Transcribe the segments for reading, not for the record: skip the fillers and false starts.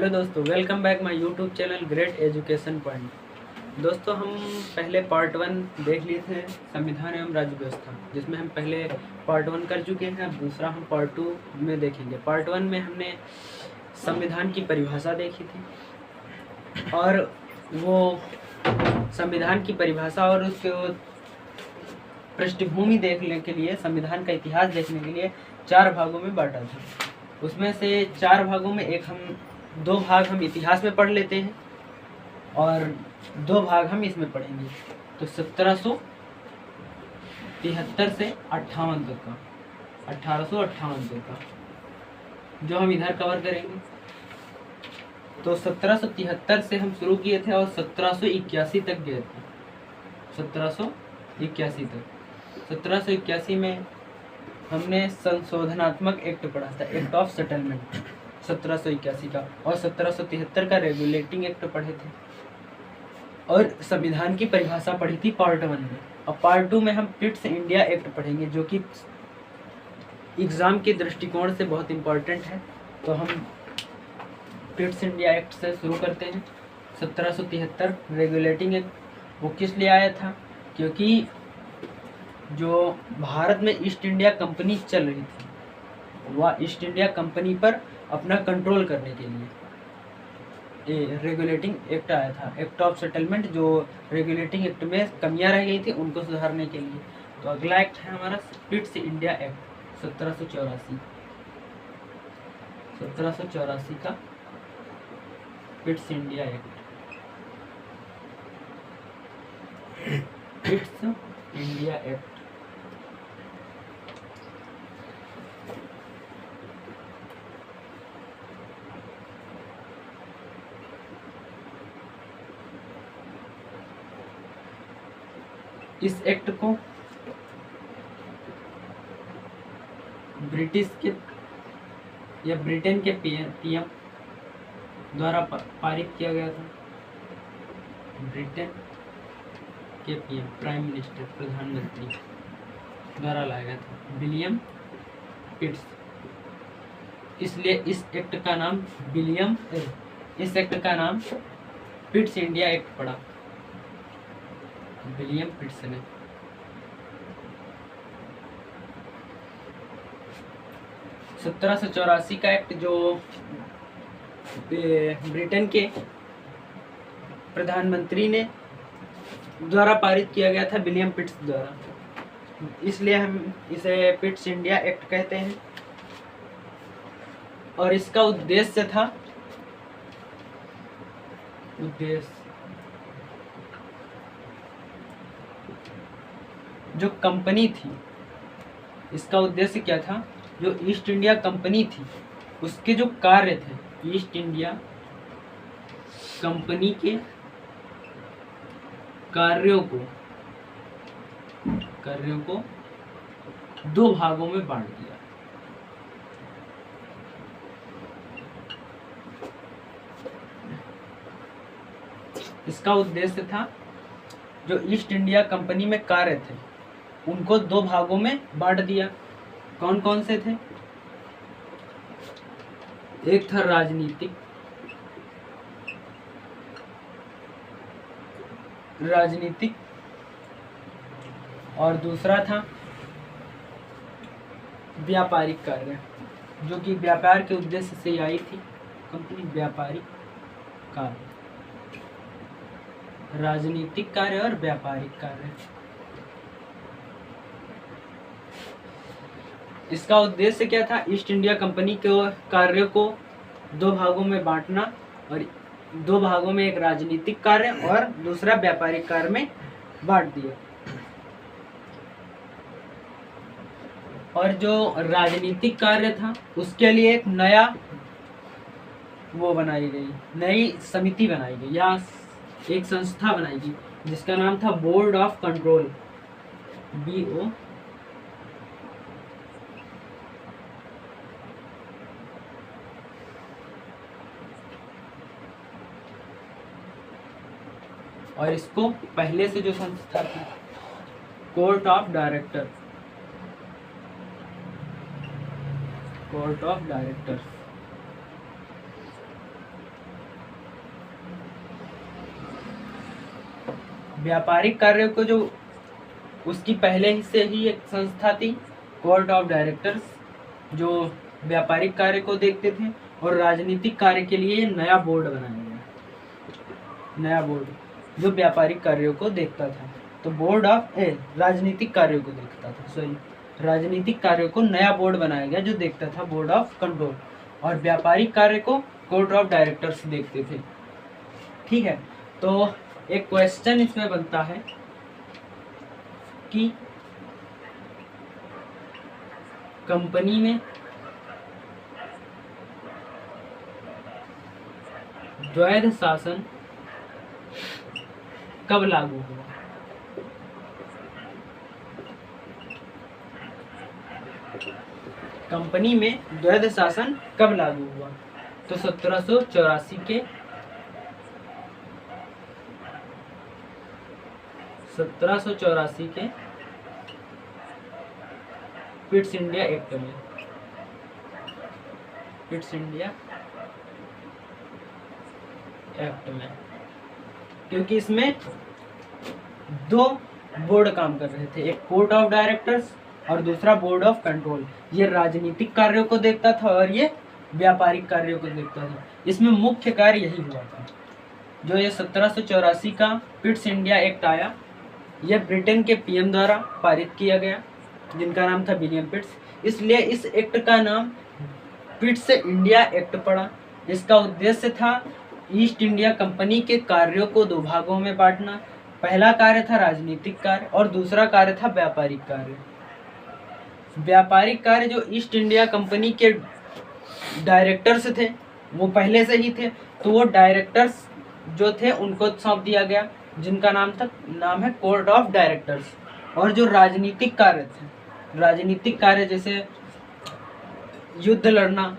Hello दोस्तों, welcome back my YouTube channel great education point. दोस्तों, हम पहले पार्ट 1 देख लिए थे संविधान एवं राज्य व्यवस्था, जिसमें हम पहले पार्ट 1 कर चुके हैं। अब दूसरा हम पार्ट 2 में देखेंगे। पार्ट 1 में हमने संविधान की परिभाषा देखी थी, और वो संविधान की परिभाषा और उसके पृष्ठभूमि देखने के लिए, संविधान का इतिहास देखने के लिए 4 भागों में बांटा था। उसमें से 4 भागों में दो भाग हम इतिहास में पढ़ लेते हैं और 2 भाग हम इसमें पढ़ेंगे। तो 1773 से 58 तक का, 1858 तक का जो हम इधर कवर करेंगे। तो 1773 से हम शुरू किए थे और 1781 तक गए थे। 1781 तक 1781 में हमने संशोधनात्मक एक्ट पढ़ा था, एक्ट ऑफ सेटलमेंट 1781 का, और 1773 का रेगुलेटिंग एक्ट पढ़े थे, और संविधान की परिभाषा पढ़ी थी पार्ट 1 में। और पार्ट 2 में हम पिट्स इंडिया एक्ट पढ़ेंगे, जो कि एग्जाम के दृष्टिकोण से बहुत इम्पोर्टेंट है। तो हम पिट्स इंडिया एक्ट से शुरू करते हैं। 1773 रेगुलेटिंग एक्ट, वो किस लिए आया था? क्योंकि जो भारत में ईस्ट इंडिया कंपनी चल रही थी, वह ईस्ट इंडिया कंपनी पर अपना कंट्रोल करने के लिए ये रेगुलेटिंग एक्ट आया था, एक्ट ऑफ सेटलमेंट। जो रेगुलेटिंग एक्ट में कमियां रह गई थी, उनको सुधारने के लिए। तो अगला एक्ट है हमारा पिट्स इंडिया एक्ट 1784। 1784 का Pitt's India act. Pitt's India act इस एक्ट को ब्रिटिश के या ब्रिटेन के पीएम द्वारा पारित किया गया था। ब्रिटेन के पीएम, प्राइम मिनिस्टर, प्रधानमंत्री द्वारा लाया गया था, विलियम पिट्स। इसलिए इस एक्ट का नाम पिट्स इंडिया एक्ट पड़ा, विलियम पिट्स ने। सत्रह सौ चौरासी का एक्ट जो ब्रिटेन के प्रधानमंत्री ने द्वारा पारित किया गया था, विलियम पिट्स द्वारा, इसलिए हम इसे पिट्स इंडिया एक्ट कहते हैं। और इसका उद्देश्य था, जो कंपनी थी, इसका उद्देश्य क्या था? जो ईस्ट इंडिया कंपनी थी, उसके जो कार्य थे, ईस्ट इंडिया कंपनी के कार्यों को 2 भागों में बांट दिया। इसका उद्देश्य था, जो ईस्ट इंडिया कंपनी में कार्य थे, उनको 2 भागों में बांट दिया। कौन कौन से थे? एक था राजनीतिक, और दूसरा था व्यापारिक कार्य, जो कि व्यापार के उद्देश्य से आई थी कंपनी। व्यापारिक कार्य, राजनीतिक कार्य और व्यापारिक कार्य। इसका उद्देश्य क्या था? ईस्ट इंडिया कंपनी के कार्य को 2 भागों में बांटना, और 2 भागों में एक राजनीतिक कार्य और दूसरा व्यापारिक कार्य में बांट दिया। और जो राजनीतिक कार्य था, उसके लिए एक नया नई समिति बनाई गई, या एक संस्था बनाई गई, जिसका नाम था बोर्ड ऑफ कंट्रोल, BO। और इसको पहले से जो संस्था थी, कोर्ट ऑफ डायरेक्टर्स, व्यापारिक कार्यों को जो उसकी पहले से ही एक संस्था थी कोर्ट ऑफ डायरेक्टर्स, जो व्यापारिक कार्य को देखते थे, और राजनीतिक कार्य के लिए नया बोर्ड बनाया गया, नया बोर्ड जो व्यापारिक कार्यों को देखता था। तो बोर्ड ऑफ राजनीतिक कार्यों को देखता था, सॉरी, राजनीतिक कार्यों को नया बोर्ड बनाया गया जो देखता था बोर्ड ऑफ कंट्रोल, और व्यापारिक कार्य को कोर्ट ऑफ डायरेक्टर्स देखते थे। ठीक है, तो एक क्वेश्चन इसमें बनता है कि कंपनी में द्वैध शासन कब लागू हुआ? कंपनी में द्वैध शासन कब लागू हुआ? तो 1784 के 1784 के पिट्स इंडिया एक्ट में, पिट्स इंडिया एक्ट में, क्योंकि इसमें दो बोर्ड काम कर रहे थे, एक कोर्ट ऑफ डायरेक्टर्स और दूसरा बोर्ड ऑफ कंट्रोल। ये राजनीतिक कार्यों को देखता था और ये व्यापारिक कार्यों को देखता था। इसमें मुख्य कार्य यही हुआ था। जो ये 1784 का पिट्स इंडिया एक्ट आया, यह ब्रिटेन के पीएम द्वारा पारित किया गया, जिनका नाम था विलियम पिट्स। इसलिए इस एक्ट का नाम पिट्स इंडिया एक्ट पड़ा। इसका उद्देश्य था ईस्ट इंडिया कंपनी के कार्यों को दो भागों में बांटना। पहला कार्य था राजनीतिक कार्य और दूसरा कार्य था व्यापारिक कार्य। व्यापारिक कार्य जो ईस्ट इंडिया कंपनी के डायरेक्टर्स थे वो पहले से ही थे, तो वो डायरेक्टर्स जो थे उनको सौंप दिया गया, जिनका नाम है कोर्ट ऑफ डायरेक्टर्स। और जो राजनीतिक कार्य थे, राजनीतिक कार्य जैसे युद्ध लड़ना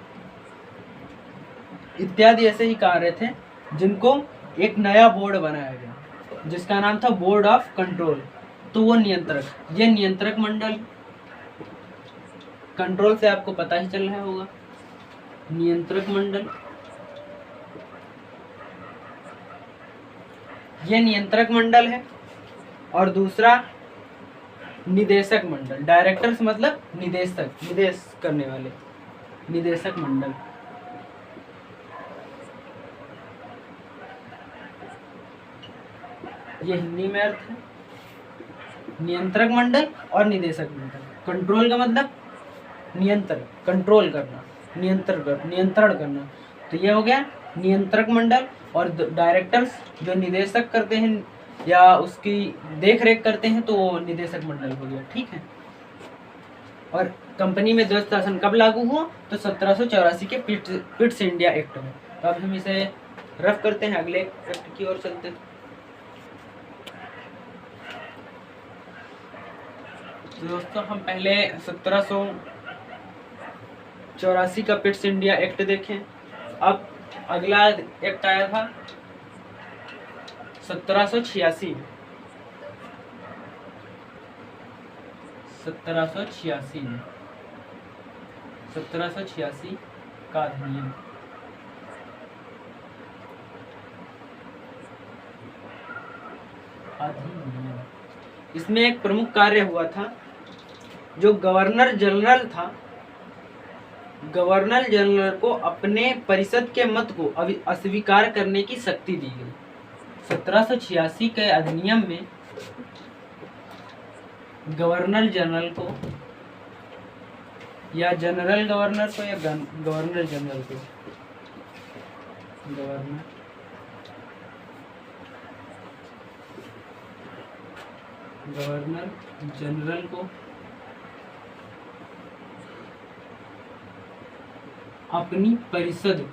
इत्यादि ऐसे ही कार्य थे, जिनको एक नया बोर्ड बनाया गया जिसका नाम था बोर्ड ऑफ कंट्रोल। तो वो नियंत्रक, ये नियंत्रक मंडल, कंट्रोल से आपको पता ही चल रहा होगा, नियंत्रक मंडल, ये नियंत्रक मंडल है। और दूसरा निदेशक मंडल, डायरेक्टर्स मतलब निदेशक, निदेश करने वाले, निदेशक मंडल। ये हिंदी में अर्थ है, नियंत्रक मंडल और निदेशक मंडल। कंट्रोल का मतलब नियंत्रण, कंट्रोल करना, नियंत्रण करना। तो ये हो गया नियंत्रक मंडल। और डायरेक्टर्स जो निदेशक करते हैं या उसकी देख रेख करते हैं, तो वो निदेशक मंडल हो गया। ठीक है, और कंपनी में द्वैध शासन कब लागू हुआ? तो 1784 के पिट्स इंडिया एक्ट में। तो अब हम इसे रफ करते हैं, अगले एक्ट की ओर चलते हैं। तो दोस्तों हम पहले 1784 का पिट्स इंडिया एक्ट देखें। अब अगला एक्ट आया था 1786 में, 1786 का अधिनियम। इसमें एक प्रमुख कार्य हुआ था, जो गवर्नर जनरल था, गवर्नर जनरल को अपने परिषद के मत को अस्वीकार करने की शक्ति दी गई। 1786 के अधिनियम में गवर्नर जनरल को या जनरल गवर्नर को या गवर्नर जनरल को, गवर्नर जनरल को अपनी परिषद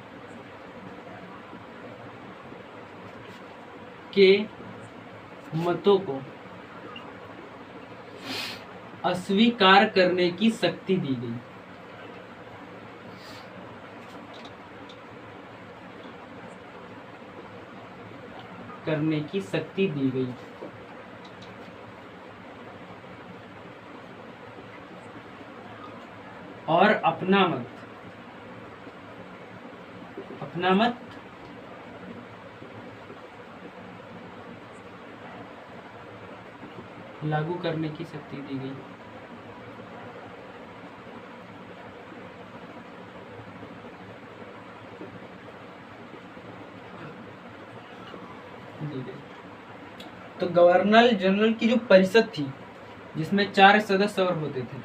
के मतों को अस्वीकार करने की शक्ति दी गई। करने की शक्ति दी गई। और अपना मत लागू करने की शक्ति दी गई। तो गवर्नर जनरल की जो परिषद थी, जिसमें 4 सदस्य और होते थे,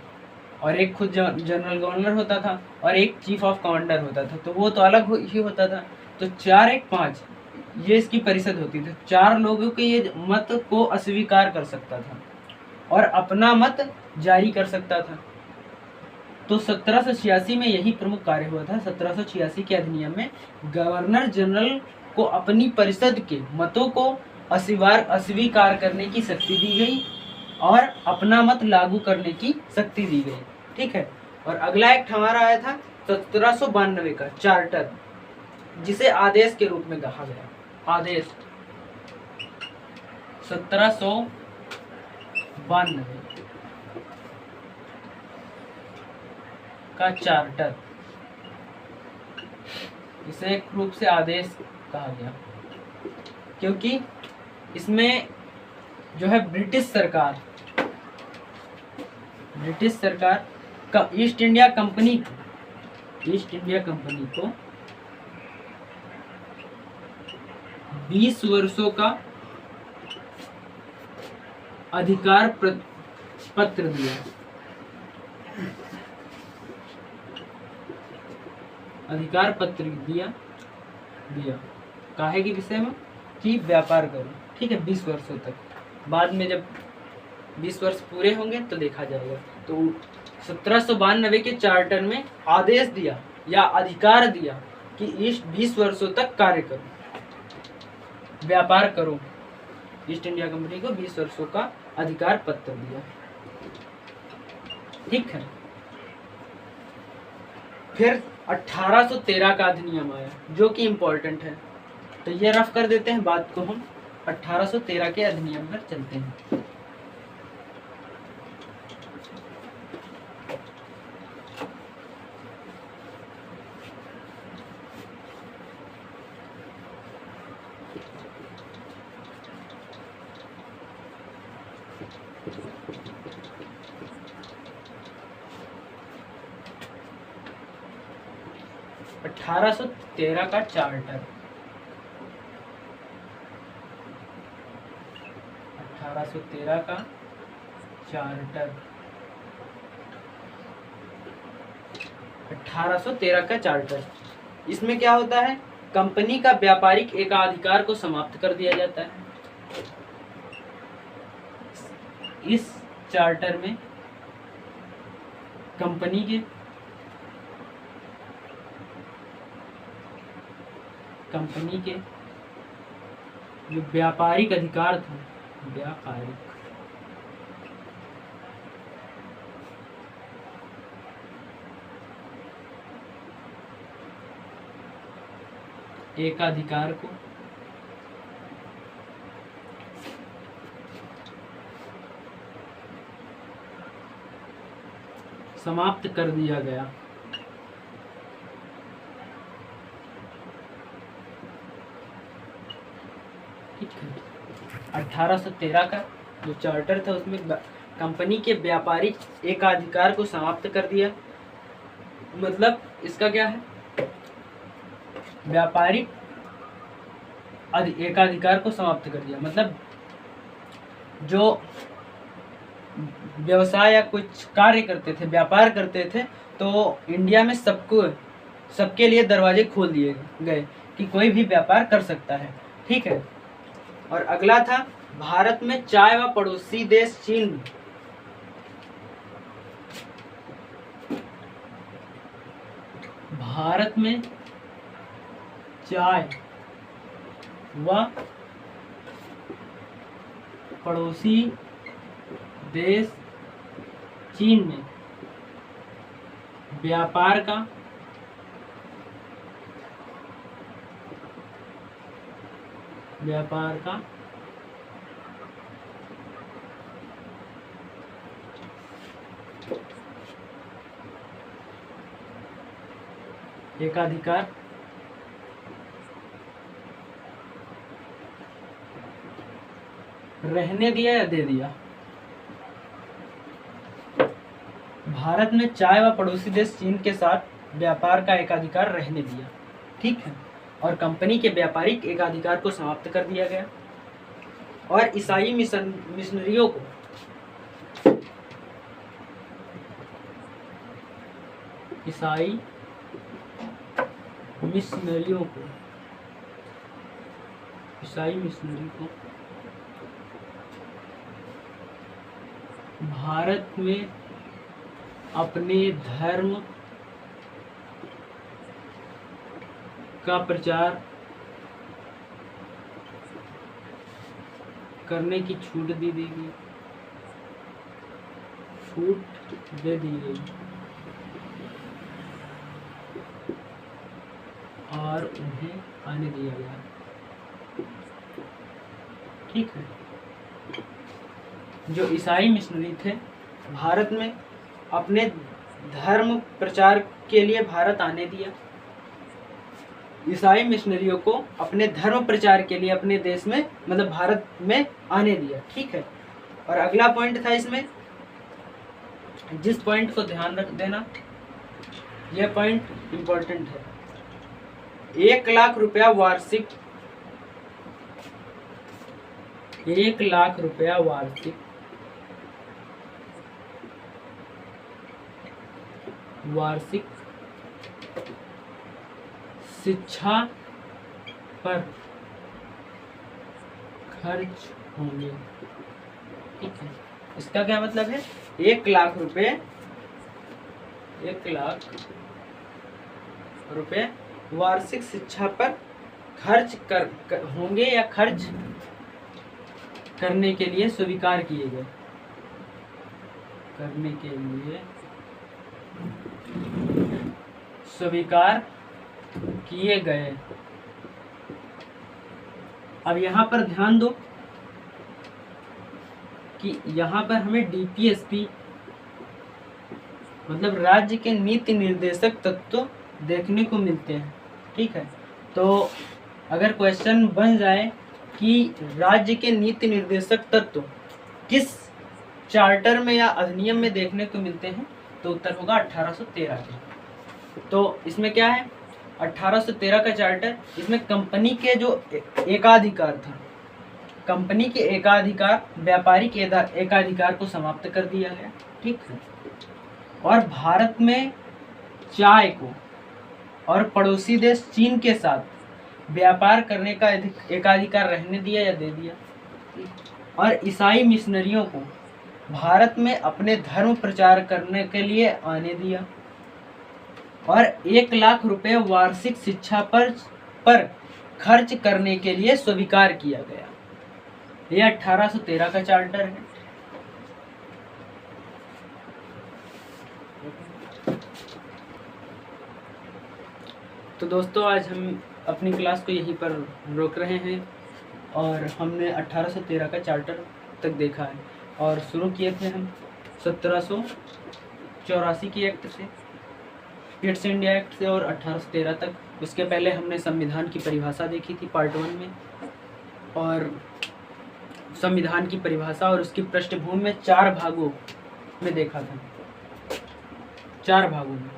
और एक खुद जनरल गवर्नर होता था और एक चीफ ऑफ कमांडर होता था, तो वो तो अलग ही होता था। तो 4 1 5 ये इसकी परिषद होती थी। 4 लोगों के ये मत को अस्वीकार कर सकता था और अपना मत जारी कर सकता था। तो 1786 में यही प्रमुख कार्य हुआ था। 1786 के अधिनियम में गवर्नर जनरल को अपनी परिषद के मतों को अस्वीकार करने की शक्ति दी गई और अपना मत लागू करने की शक्ति दी गई। ठीक है। और अगला एक्ट हमारा आया था 1792 का चार्टर, जिसे आदेश के रूप में कहा गया। आदेश 1792 का चार्टर, इसे एक रूप से आदेश कहा गया, क्योंकि इसमें जो है ब्रिटिश सरकार का ईस्ट इंडिया कंपनी को 20 वर्षों का अधिकार पत्र दिया। अधिकार पत्र दिया काहे के विषय में कि व्यापार करो। ठीक है, 20 वर्षों तक। बाद में जब 20 वर्ष पूरे होंगे तो देखा जाएगा। तो 1792 के चार्टर में आदेश दिया या अधिकार दिया कि इस 20 वर्षों तक कार्य करो, व्यापार करो। ईस्ट इंडिया कंपनी को 20 वर्षों का अधिकार पत्र दिया। ठीक है। फिर 1813 का अधिनियम आया, जो कि इम्पोर्टेंट है। तो ये रफ कर देते हैं बात को हम। 1813 के अधिनियम पर चलते हैं। अठारह सौ तेरह का चार्टर, 1813 का चार्टर, 1813 का चार्टर। इसमें क्या होता है? कंपनी का व्यापारिक एकाधिकार को समाप्त कर दिया जाता है। इस चार्टर में कंपनी के जो व्यापारिक अधिकार थे, व्यापारिक एकाधिकार को समाप्त कर दिया गया। ठीक है। 1813 का जो चार्टर था उसमें कंपनी के व्यापारिक एकाधिकार को समाप्त कर दिया। मतलब इसका क्या है? व्यापारिक एकाधिकार को समाप्त कर दिया, मतलब जो व्यवसाय या कुछ कार्य करते थे, व्यापार करते थे, तो इंडिया में सबके लिए दरवाजे खोल दिए गए कि कोई भी व्यापार कर सकता है। ठीक है। और अगला था भारत में चाय व पड़ोसी देश चीन, भारत में चाय व पड़ोसी देश चीन में व्यापार का एकाधिकार रहने दिया या दे दिया? भारत में चाय व पड़ोसी देश चीन के साथ व्यापार का एकाधिकार रहने दिया। ठीक है, और कंपनी के व्यापारिक एकाधिकार को समाप्त कर दिया गया। और ईसाई मिशनरियों को भारत में अपने धर्म का प्रचार करने की छूट दे दी गई और उन्हें आने दिया गया। ठीक है, जो ईसाई मिशनरी थे भारत में अपने धर्म प्रचार के लिए भारत आने दिया। ईसाई मिशनरियों को अपने धर्म प्रचार के लिए अपने देश में मतलब भारत में आने दिया। ठीक है, और अगला पॉइंट था इसमें, जिस पॉइंट को ध्यान रख देना, यह पॉइंट इंपॉर्टेंट है। 1 लाख रुपया वार्षिक 1 लाख रुपया वार्षिक शिक्षा पर खर्च होंगे। ठीक है, इसका क्या मतलब है? 1 लाख रुपए वार्षिक शिक्षा पर खर्च होंगे या खर्च करने के लिए स्वीकार किए गए। अब यहाँ पर ध्यान दो कि यहाँ पर हमें डीपीएसपी मतलब राज्य के नीति निर्देशक तत्व देखने को मिलते हैं। ठीक है, तो अगर क्वेश्चन बन जाए कि राज्य के नीति निर्देशक तत्व किस चार्टर में या अधिनियम में देखने को मिलते हैं, तो उत्तर होगा 1813 के। तो इसमें क्या है? 1813 का चार्टर, इसमें कंपनी के जो एकाधिकार था, कंपनी के एकाधिकार, व्यापारिक एकाधिकार को समाप्त कर दिया गया। ठीक है, और भारत में चाय को और पड़ोसी देश चीन के साथ व्यापार करने का एकाधिकार रहने दिया या दे दिया। और ईसाई मिशनरियों को भारत में अपने धर्म प्रचार करने के लिए आने दिया। और 1 लाख रुपए वार्षिक शिक्षा पर खर्च करने के लिए स्वीकार किया गया। यह 1813 का चार्टर है। तो दोस्तों, आज हम अपनी क्लास को यहीं पर रोक रहे हैं और हमने 1813 का चार्टर तक देखा है और शुरू किए थे हम 1784 की एक्ट से, ईस्ट इंडिया एक्ट से, और 1813 तक। उसके पहले हमने संविधान की परिभाषा देखी थी पार्ट 1 में, और संविधान की परिभाषा और उसकी पृष्ठभूमि में 4 भागों में देखा था, 4 भागों में,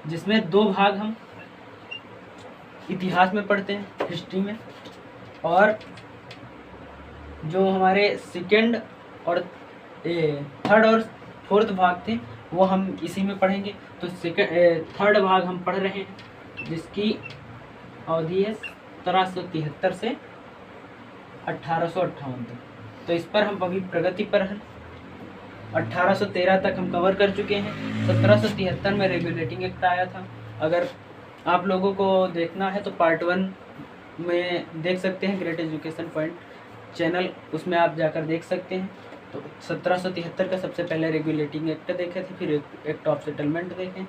जिसमें 2 भाग हम इतिहास में पढ़ते हैं, हिस्ट्री में, और जो हमारे सेकंड और थर्ड और फोर्थ भाग थे वो हम इसी में पढ़ेंगे। तो थर्ड भाग हम पढ़ रहे हैं, जिसकी अवधि है 1773 से 1858 तक। तो इस पर हम अभी प्रगति पर हैं। 1813 तक हम कवर कर चुके हैं। 1773 में रेगुलेटिंग एक्ट आया था। अगर आप लोगों को देखना है तो पार्ट 1 में देख सकते हैं, ग्रेट एजुकेशन पॉइंट चैनल, उसमें आप जाकर देख सकते हैं। तो 1773 का सबसे पहले रेगुलेटिंग एक्ट देखे थे, फिर एक्ट ऑफ सेटलमेंट देखें,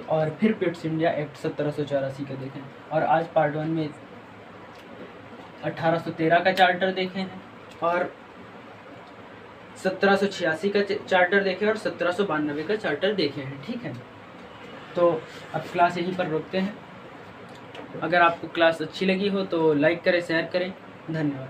और फिर ईस्ट इंडिया एक्ट 1784 का देखें, और आज पार्ट 1 में 1813 का चार्टर देखे हैं, और 1786 का चार्टर देखे, और 1792 का चार्टर देखे हैं। ठीक है, तो अब क्लास यहीं पर रोकते हैं। अगर आपको क्लास अच्छी लगी हो तो लाइक करें, शेयर करें। धन्यवाद।